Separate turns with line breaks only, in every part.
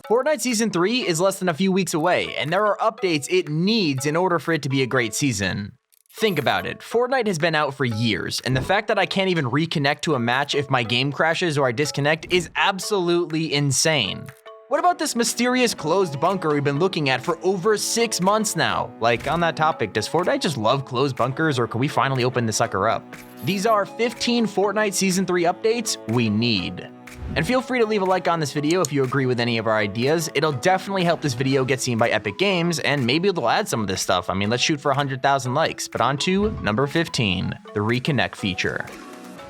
Fortnite Season 3 is less than a few weeks away, and there are updates it needs in order for it to be a great season. Think about it, Fortnite has been out for years, and the fact that I can't even reconnect to a match if my game crashes or I disconnect is absolutely insane. What about this mysterious closed bunker we've been looking at for over 6 months now? Like, on that topic, does Fortnite just love closed bunkers, or can we finally open the sucker up? These are 15 Fortnite Season 3 updates we need. And feel free to leave a like on this video if you agree with any of our ideas. It'll definitely help this video get seen by Epic Games, and maybe they'll add some of this stuff. I mean, let's shoot for 100,000 likes. But on to number 15, the Reconnect feature.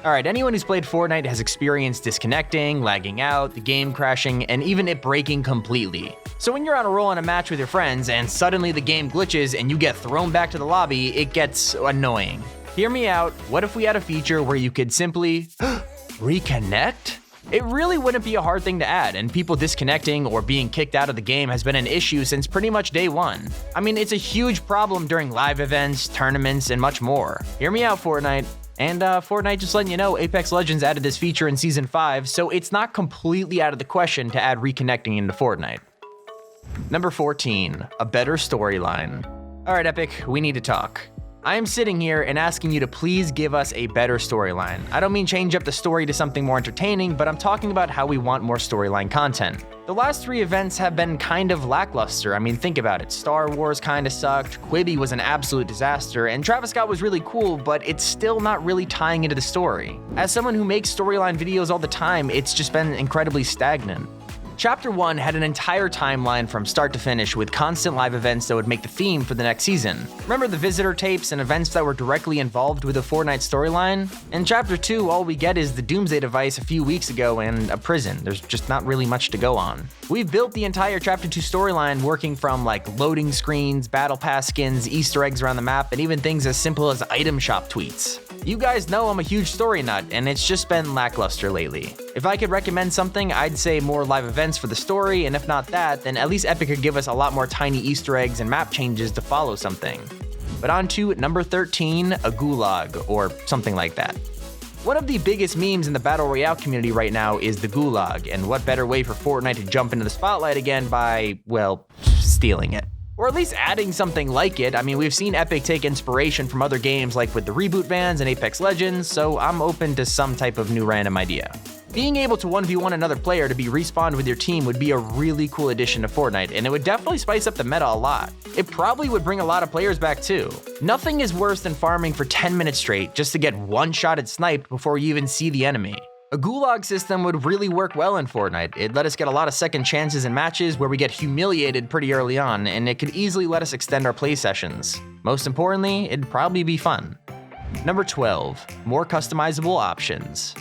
Alright, anyone who's played Fortnite has experienced disconnecting, lagging out, the game crashing, and even it breaking completely. So when you're on a roll in a match with your friends and suddenly the game glitches and you get thrown back to the lobby, it gets annoying. Hear me out, what if we had a feature where you could simply reconnect? It really wouldn't be a hard thing to add, and people disconnecting or being kicked out of the game has been an issue since pretty much day one. I mean, it's a huge problem during live events, tournaments, and much more. Hear me out, Fortnite. And Fortnite just letting you know, Apex Legends added this feature in Season 5, so it's not completely out of the question to add reconnecting into Fortnite. Number 14, a better storyline. Alright Epic, we need to talk. I am sitting here and asking you to please give us a better storyline. I don't mean change up the story to something more entertaining, but I'm talking about how we want more storyline content. The last 3 events have been kind of lackluster. I mean, think about it. Star Wars kinda sucked, Quibi was an absolute disaster, and Travis Scott was really cool, but it's still not really tying into the story. As someone who makes storyline videos all the time, it's just been incredibly stagnant. Chapter 1 had an entire timeline from start to finish with constant live events that would make the theme for the next season. Remember the visitor tapes and events that were directly involved with the Fortnite storyline? In Chapter 2, all we get is the Doomsday device a few weeks ago and a prison. There's just not really much to go on. We've built the entire Chapter 2 storyline working from like loading screens, battle pass skins, Easter eggs around the map, and even things as simple as item shop tweets. You guys know I'm a huge story nut, and it's just been lackluster lately. If I could recommend something, I'd say more live events for the story, and if not that, then at least Epic could give us a lot more tiny Easter eggs and map changes to follow something. But on to number 13, a Gulag, or something like that. One of the biggest memes in the Battle Royale community right now is the Gulag, and what better way for Fortnite to jump into the spotlight again by, well, stealing it. Or at least adding something like it. I mean, we've seen Epic take inspiration from other games like with the reboot vans and Apex Legends, so I'm open to some type of new random idea. Being able to 1v1 another player to be respawned with your team would be a really cool addition to Fortnite, and it would definitely spice up the meta a lot. It probably would bring a lot of players back too. Nothing is worse than farming for 10 minutes straight just to get one-shotted sniped before you even see the enemy. A Gulag system would really work well in Fortnite. It'd let us get a lot of second chances in matches where we get humiliated pretty early on, and it could easily let us extend our play sessions. Most importantly, it'd probably be fun. Number 12, more customizable options.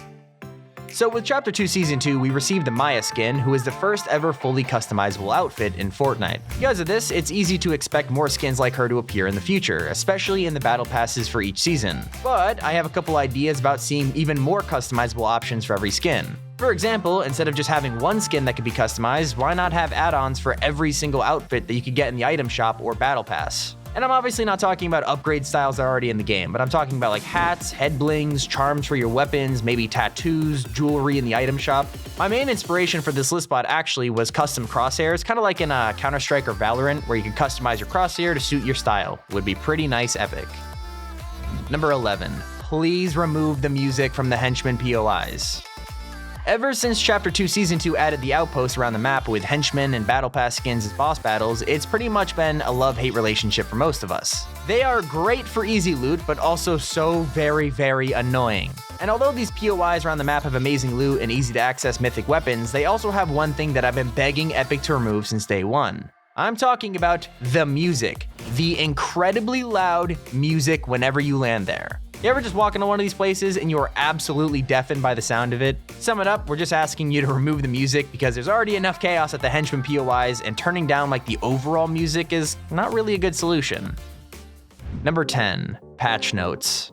So with Chapter 2 Season 2, we received the Maya skin, who is the first ever fully customizable outfit in Fortnite. Because of this, it's easy to expect more skins like her to appear in the future, especially in the battle passes for each season. But I have a couple ideas about seeing even more customizable options for every skin. For example, instead of just having one skin that could be customized, why not have add-ons for every single outfit that you could get in the item shop or battle pass? And I'm obviously not talking about upgrade styles that are already in the game, but I'm talking about like hats, head blings, charms for your weapons, maybe tattoos, jewelry in the item shop. My main inspiration for this list spot actually was custom crosshairs, kind of like in Counter-Strike or Valorant, where you can customize your crosshair to suit your style. Would be pretty nice, Epic. Number 11, please remove the music from the henchman POIs. Ever since Chapter 2 Season 2 added the outposts around the map with henchmen and battle pass skins as boss battles, it's pretty much been a love-hate relationship for most of us. They are great for easy loot, but also so very, very annoying. And although these POIs around the map have amazing loot and easy to access mythic weapons, they also have one thing that I've been begging Epic to remove since day one. I'm talking about the music. The incredibly loud music whenever you land there. You ever just walk into one of these places and you are absolutely deafened by the sound of it? Sum it up, we're just asking you to remove the music because there's already enough chaos at the henchman POIs, and turning down like the overall music is not really a good solution. Number 10, patch notes.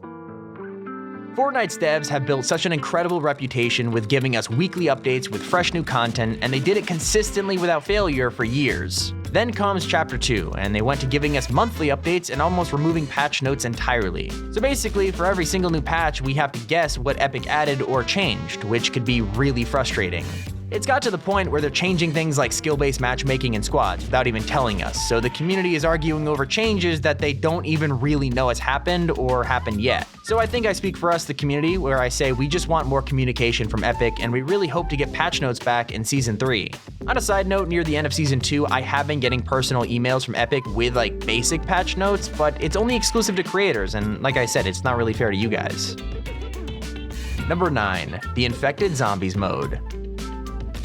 Fortnite's devs have built such an incredible reputation with giving us weekly updates with fresh new content, and they did it consistently without failure for years. Then comes Chapter 2, and they went to giving us monthly updates and almost removing patch notes entirely. So basically, for every single new patch, we have to guess what Epic added or changed, which could be really frustrating. It's got to the point where they're changing things like skill-based matchmaking and squads without even telling us, so the community is arguing over changes that they don't even really know has happened or happened yet. So I think I speak for us, the community, where I say we just want more communication from Epic and we really hope to get patch notes back in Season 3. On a side note, near the end of Season 2, I have been getting personal emails from Epic with like basic patch notes, but it's only exclusive to creators, and like I said, it's not really fair to you guys. Number 9, the Infected Zombies mode.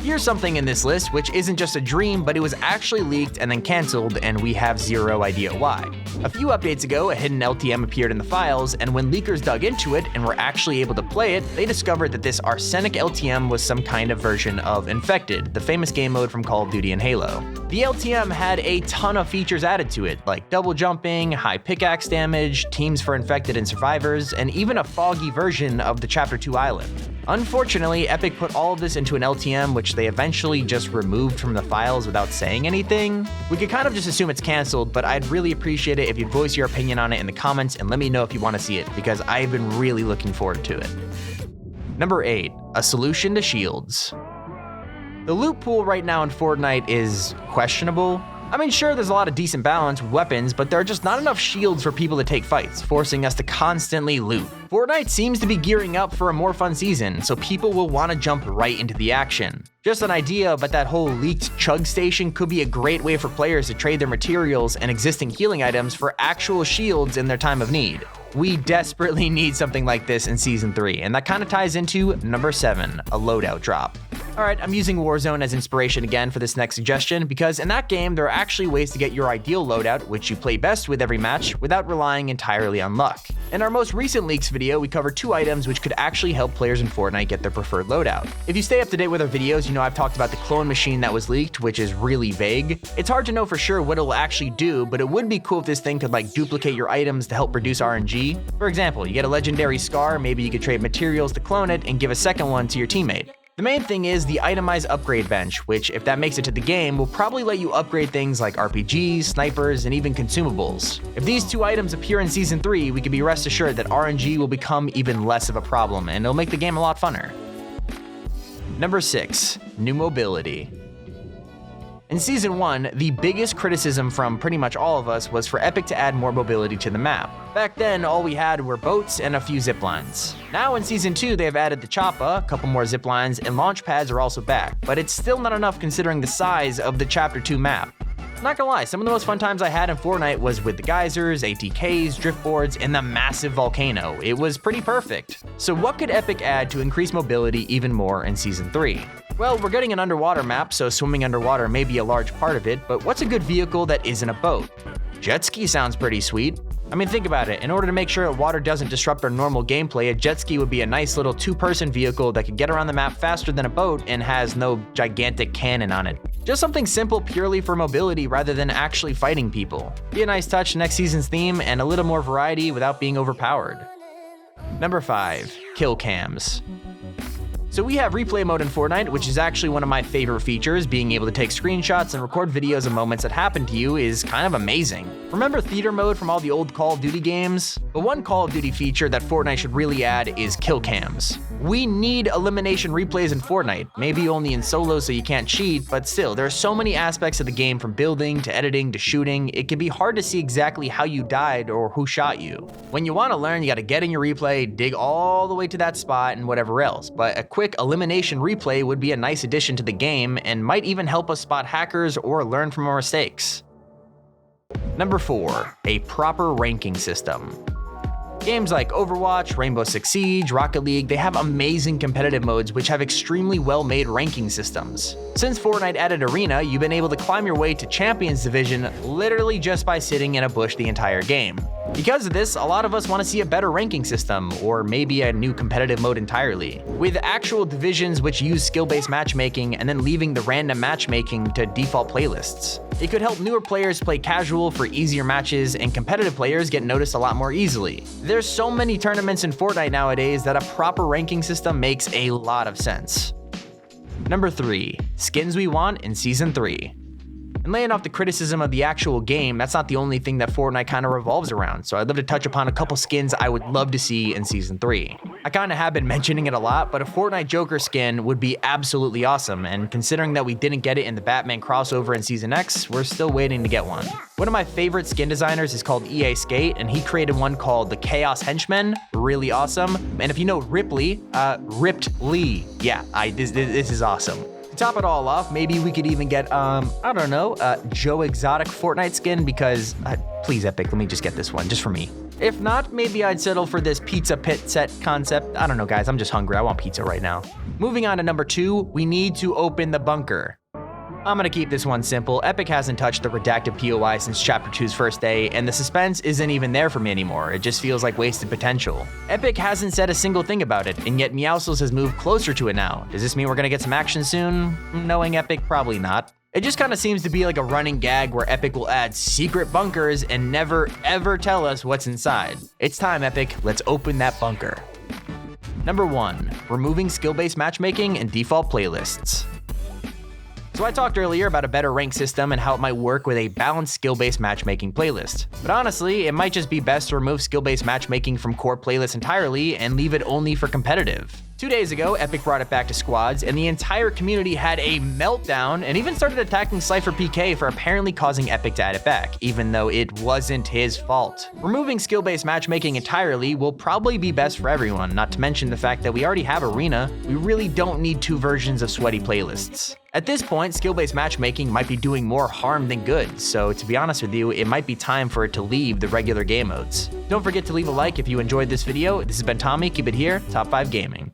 Here's something in this list which isn't just a dream, but it was actually leaked and then cancelled, and we have zero idea why. A few updates ago, a hidden LTM appeared in the files, and when leakers dug into it and were actually able to play it, they discovered that this arsenic LTM was some kind of version of Infected, the famous game mode from Call of Duty and Halo. The LTM had a ton of features added to it, like double jumping, high pickaxe damage, teams for infected and survivors, and even a foggy version of the Chapter 2 island. Unfortunately, Epic put all of this into an LTM, which they eventually just removed from the files without saying anything. We could kind of just assume it's cancelled, but I'd really appreciate it if you'd voice your opinion on it in the comments and let me know if you want to see it, because I've been really looking forward to it. Number 8, a solution to shields. The loot pool right now in Fortnite is questionable. I mean, sure, there's a lot of decent balance with weapons, but there are just not enough shields for people to take fights, forcing us to constantly loot. Fortnite seems to be gearing up for a more fun season, so people will want to jump right into the action. Just an idea, but that whole leaked chug station could be a great way for players to trade their materials and existing healing items for actual shields in their time of need. We desperately need something like this in Season 3, and that kind of ties into number 7, a loadout drop. Alright, I'm using Warzone as inspiration again for this next suggestion, because in that game there are actually ways to get your ideal loadout, which you play best with every match, without relying entirely on luck. In our most recent leaks video, we covered 2 items which could actually help players in Fortnite get their preferred loadout. If you stay up to date with our videos, you know I've talked about the clone machine that was leaked, which is really vague. It's hard to know for sure what it'll actually do, but it would be cool if this thing could like duplicate your items to help produce RNG. For example, you get a legendary scar, maybe you could trade materials to clone it and give a second one to your teammate. The main thing is the itemized upgrade bench, which, if that makes it to the game, will probably let you upgrade things like RPGs, snipers, and even consumables. If these 2 items appear in Season 3, we can be rest assured that RNG will become even less of a problem, and it'll make the game a lot funner. Number 6, new mobility. In Season 1, the biggest criticism from pretty much all of us was for Epic to add more mobility to the map. Back then, all we had were boats and a few ziplines. Now in Season 2, they have added the choppa, a couple more ziplines, and launch pads are also back, but it's still not enough considering the size of the Chapter 2 map. Not gonna lie, some of the most fun times I had in Fortnite was with the geysers, ATKs, driftboards, and the massive volcano. It was pretty perfect. So what could Epic add to increase mobility even more in Season 3? Well, we're getting an underwater map, so swimming underwater may be a large part of it, but what's a good vehicle that isn't a boat? Jet ski sounds pretty sweet. I mean, think about it. In order to make sure that water doesn't disrupt our normal gameplay, a jet ski would be a nice little 2-person vehicle that could get around the map faster than a boat and has no gigantic cannon on it. Just something simple purely for mobility rather than actually fighting people. Be a nice touch to next season's theme and a little more variety without being overpowered. Number 5, kill cams. So we have replay mode in Fortnite, which is actually one of my favorite features. Being able to take screenshots and record videos of moments that happen to you is kind of amazing. Remember theater mode from all the old Call of Duty games? But one Call of Duty feature that Fortnite should really add is kill cams. We need elimination replays in Fortnite, maybe only in solo so you can't cheat, but still, there are so many aspects of the game from building to editing to shooting, it can be hard to see exactly how you died or who shot you. When you want to learn, you gotta get in your replay, dig all the way to that spot and whatever else, but a quick elimination replay would be a nice addition to the game and might even help us spot hackers or learn from our mistakes. Number 4, a proper ranking system. Games like Overwatch, Rainbow Six Siege, Rocket League, they have amazing competitive modes which have extremely well-made ranking systems. Since Fortnite added Arena, you've been able to climb your way to Champions Division literally just by sitting in a bush the entire game. Because of this, a lot of us want to see a better ranking system, or maybe a new competitive mode entirely, with actual divisions which use skill-based matchmaking and then leaving the random matchmaking to default playlists. It could help newer players play casual for easier matches, and competitive players get noticed a lot more easily. There's so many tournaments in Fortnite nowadays that a proper ranking system makes a lot of sense. Number 3, skins we want in Season 3. And laying off the criticism of the actual game, that's not the only thing that Fortnite kind of revolves around, so I'd love to touch upon a couple skins I would love to see in Season 3. I kind of have been mentioning it a lot, but a Fortnite Joker skin would be absolutely awesome, and considering that we didn't get it in the Batman crossover in Season X, we're still waiting to get one. One of my favorite skin designers is called EA Skate, and he created one called the Chaos Henchman, really awesome. And if you know Ripley, Ripped Lee, yeah, this is awesome. To top it all off, maybe we could even get, I don't know, Joe Exotic Fortnite skin because, please Epic, let me just get this one, just for me. If not, maybe I'd settle for this pizza pit set concept. I don't know, guys, I'm just hungry. I want pizza right now. Moving on to number 2, we need to open the bunker. I'm gonna keep this one simple. Epic hasn't touched the redacted POI since Chapter 2's first day, and the suspense isn't even there for me anymore. It just feels like wasted potential. Epic hasn't said a single thing about it, and yet Meowscles has moved closer to it now. Does this mean we're gonna get some action soon? Knowing Epic, probably not. It just kind of seems to be like a running gag where Epic will add secret bunkers and never ever tell us what's inside. It's time, Epic, let's open that bunker. Number 1, removing skill-based matchmaking and default playlists. So I talked earlier about a better rank system and how it might work with a balanced skill-based matchmaking playlist. But honestly, it might just be best to remove skill-based matchmaking from core playlists entirely and leave it only for competitive. 2 days ago, Epic brought it back to squads, and the entire community had a meltdown and even started attacking Cypher PK for apparently causing Epic to add it back, even though it wasn't his fault. Removing skill-based matchmaking entirely will probably be best for everyone, not to mention the fact that we already have Arena. We really don't need 2 versions of sweaty playlists. At this point, skill-based matchmaking might be doing more harm than good, so to be honest with you, it might be time for it to leave the regular game modes. Don't forget to leave a like if you enjoyed this video. This has been Tommy, keep it here, Top 5 Gaming.